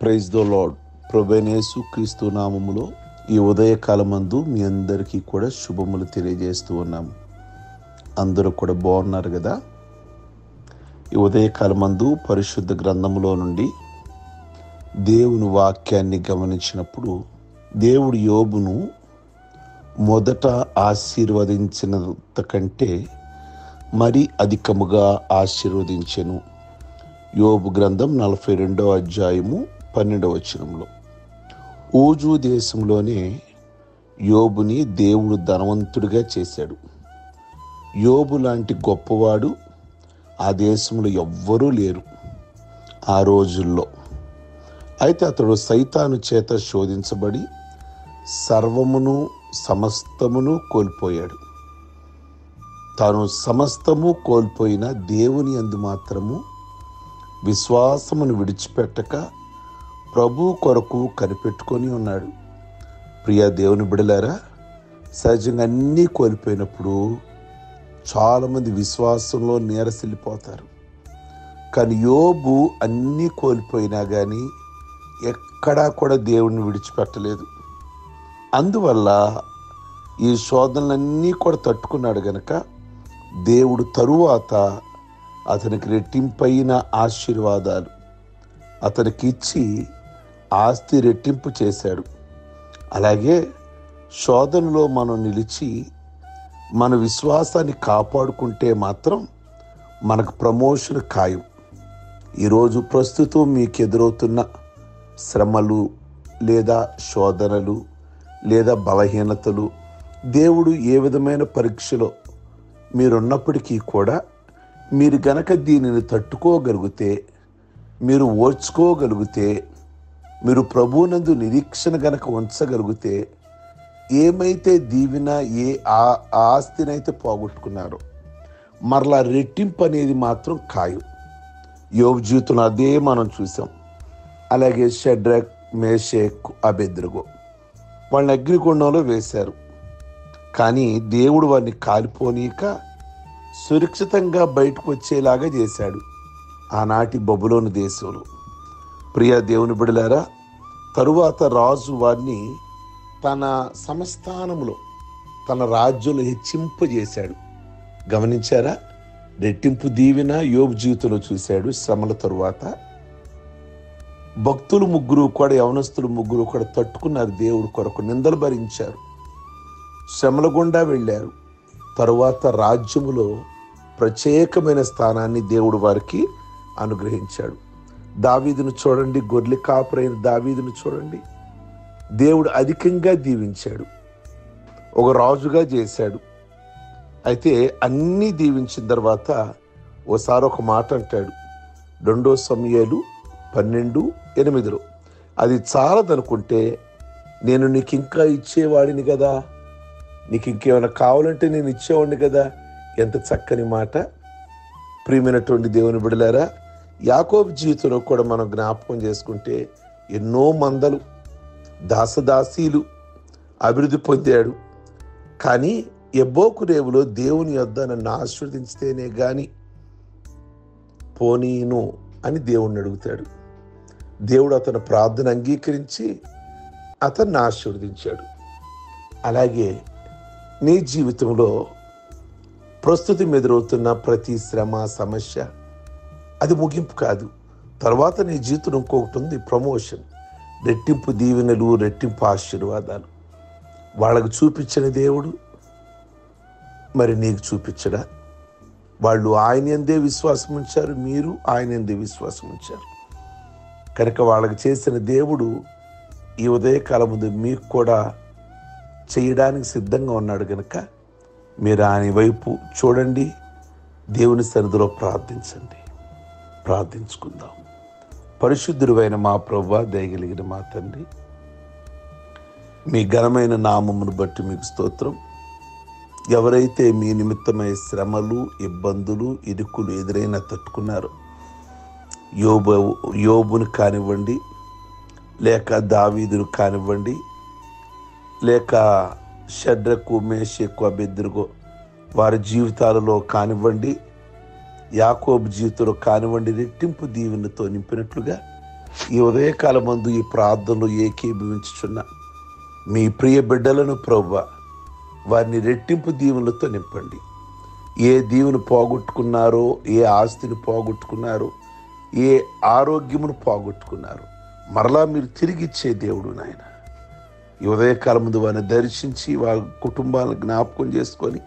Praise the lord. ప్రభువైన యేసు క్రీస్తు నామములో ఈ ఉదయకాలమందు మీ అందరికీ కూడా శుభములు తెలియజేస్తూ ఉన్నాము. అందరూ కూడా బాగున్నారు కదా? ఈ ఉదయకాలమందు పరిశుద్ధ గ్రంథములో నుండి దేవుని వాక్యాన్ని గమనించినప్పుడు, దేవుడు యోబును మొదట ఆశీర్వదించినంత కంటే మరి అధికముగా ఆశీర్వదించెను. యోబు గ్రంథం 42వ అధ్యాయము 12వ వచనంలో, ఊజు దేశంలోనే యోబుని దేవుడు ధనవంతుడిగా చేశాడు. యోబు లాంటి గొప్పవాడు ఆ దేశంలో ఎవ్వరూ లేరు ఆ రోజుల్లో. అయితే అతడు సైతాను చేత శోధించబడి సర్వమును సమస్తమును కోల్పోయాడు. తాను సమస్తము కోల్పోయిన దేవుని యందు మాత్రము విశ్వాసమును విడిచిపెట్టక ప్రభు కొరకు కనిపెట్టుకొని ఉన్నాడు. ప్రియ దేవుని బిడలారా, సహజంగా అన్నీ కోల్పోయినప్పుడు చాలామంది విశ్వాసంలో నీరసిల్లిపోతారు. కానీ యోబు అన్నీ కోల్పోయినా కానీ ఎక్కడా కూడా దేవుణ్ణి విడిచిపెట్టలేదు. అందువల్ల ఈ శోధనలన్నీ కూడా తట్టుకున్నాడు గనక దేవుడు తరువాత అతనికి రెట్టింపైన ఆశీర్వాదాలు అతనికి ఇచ్చి ఆస్తి రెట్టింపు చేశాడు. అలాగే శోధనలో మనం నిలిచి మన విశ్వాసాన్ని కాపాడుకుంటే మాత్రం మనకు ప్రమోషన్ ఖాయం. ఈరోజు ప్రస్తుతం మీకు ఎదురవుతున్న శ్రమలు లేదా శోధనలు లేదా బలహీనతలు, దేవుడు ఏ విధమైన పరీక్షలో మీరున్నప్పటికీ కూడా మీరు గనక దీనిని తట్టుకోగలిగితే, మీరు ఓర్చుకోగలిగితే, మీరు ప్రభువునందు నిరీక్షణ గనక ఉంచగలిగితే, ఏమైతే దీవెన ఆస్తినైతే పోగొట్టుకున్నారో మరలా రెట్టింపు అనేది మాత్రం ఖాయం. యోబు జీవితంలో అదే మనం చూసాం. అలాగే షడ్రక్, మేషక్, అబేద్నెగో వాళ్ళని అగ్నిగుండంలో వేశారు. కానీ దేవుడు వారిని కాలిపోనీక సురక్షితంగా బయటకు వచ్చేలాగా చేశాడు ఆనాటి బబులోను దేశంలో. ప్రియ దేవుని బిడలారా, తరువాత రాజు వారిని తన సంస్థానంలో తన రాజ్యంలో హెచ్చింపజేశాడు. గమనించారా? రెట్టింపు దీవెన యోబు జీవితంలో చూశాడు. శ్రమల తరువాత భక్తులు ముగ్గురు కూడా, యవనస్తులు ముగ్గురు కూడా తట్టుకున్నారు. దేవుడు కొరకు నిందలు భరించారు, శ్రమల గుండా వెళ్ళారు. తరువాత రాజ్యములో ప్రత్యేకమైన స్థానాన్ని దేవుడు వారికి అనుగ్రహించాడు. దావీదును చూడండి, గొర్రెల కాపురైన దావీదును చూడండి. దేవుడు అధికంగా దీవించాడు, ఒక రాజుగా చేశాడు. అయితే అన్నీ దీవించిన తర్వాత ఓసారి ఒక మాట అంటాడు. 2 సమూయేలు 12:8, అది చాలదనుకుంటే నేను నీకు ఇంకా ఇచ్చేవాడిని కదా, నీకు ఇంకేమైనా కావాలంటే నేను ఇచ్చేవాడిని కదా. ఎంత చక్కని మాట. ప్రియమైనటువంటి దేవుని బిడలారా, యాకోబు జీవితంలో కూడా మనం జ్ఞాపకం చేసుకుంటే ఎన్నో మందలు, దాసదాసీలు అభివృద్ధి పొందాడు. కానీ యబ్బోకు రేవులో దేవుని యొద్ద నన్ను ఆశీర్వదించితేనే గాని పోనీను అని దేవుణ్ణి అడుగుతాడు. దేవుడు అతని ప్రార్థన అంగీకరించి అతన్ని ఆశీర్వదించాడు. అలాగే నీ జీవితంలో ప్రస్తుతం ఎదురవుతున్న ప్రతి శ్రమ, సమస్య అది ముగింపు కాదు. తర్వాత నీ జీవితం ఇంకొకటి ఉంది, ప్రమోషన్, రెట్టింపు దీవెనలు, రెట్టింపు ఆశీర్వాదాలు. వాళ్ళకు చూపించిన దేవుడు మరి నీకు చూపించడా? వాళ్ళు ఆయన యందే విశ్వాసం ఉంచారు, మీరు ఆయన యందే విశ్వాసం ఉంచారు కనుక వాళ్ళకి చేసిన దేవుడు ఈ ఉదయకాలం ముందు మీకు కూడా చేయడానికి సిద్ధంగా ఉన్నాడు. కనుక మీరు ఆయన వైపు చూడండి, దేవుని సన్నిధిలో ప్రార్థించండి. ప్రార్థించుకుందాం. పరిశుద్ధుడైన మా ప్రభువా, దయగలిగిన మా తండ్రి, మీ ఘనమైన నామమును బట్టి మీకు స్తోత్రం. ఎవరైతే మీ నిమిత్తమై శ్రమలు, ఇబ్బందులు, ఇరుకులు ఎదురైనా తట్టుకున్నారో, యోబును కానివ్వండి, లేక దావీదును కానివ్వండి, లేక షడ్రకు, మేషకు, అబేద్నెగో వారి జీవితాలలో కానివ్వండి, యాకోబు జీవితంలో కానివ్వండి, రెట్టింపు దీవెనతో నింపినట్లుగా ఈ ఉదయకాలమందు ఈ ప్రార్థనలు ఏకీభవించుచున్న మీ ప్రియ బిడ్డలను ప్రభువా, వారిని రెట్టింపు దీవెనలతో నింపండి. ఏ దీవెను పోగొట్టుకున్నారో, ఏ ఆస్తిని పోగొట్టుకున్నారో, ఏ ఆరోగ్యమును పోగొట్టుకున్నారో మరలా మీరు తిరిగిచ్చే దేవుడు నాయన. ఈ ఉదయకాలం ముందు వారిని దర్శించి వారి కుటుంబాలను జ్ఞాపకం చేసుకొని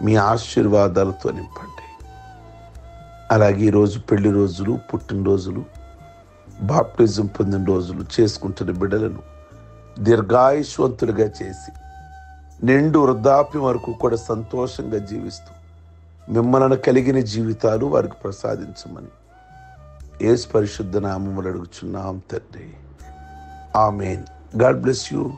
మీ ఆశీర్వాదాలతో నింపండి. అలాగే ఈరోజు పెళ్లి రోజులు, పుట్టినరోజులు, బాప్టిజం పొందిన రోజులు చేసుకుంటున్న బిడ్డలను దీర్ఘాయుష్వంతులుగా చేసి నిండు వృద్ధాప్యం వరకు కూడా సంతోషంగా జీవిస్తూ మిమ్మల్ని కలిగిన జీవితాలు వారికి ప్రసాదించమని యేసు పరిశుద్ధ నామములో అడుగుచున్నాం తండ్రి. ఆమేన్. God bless you.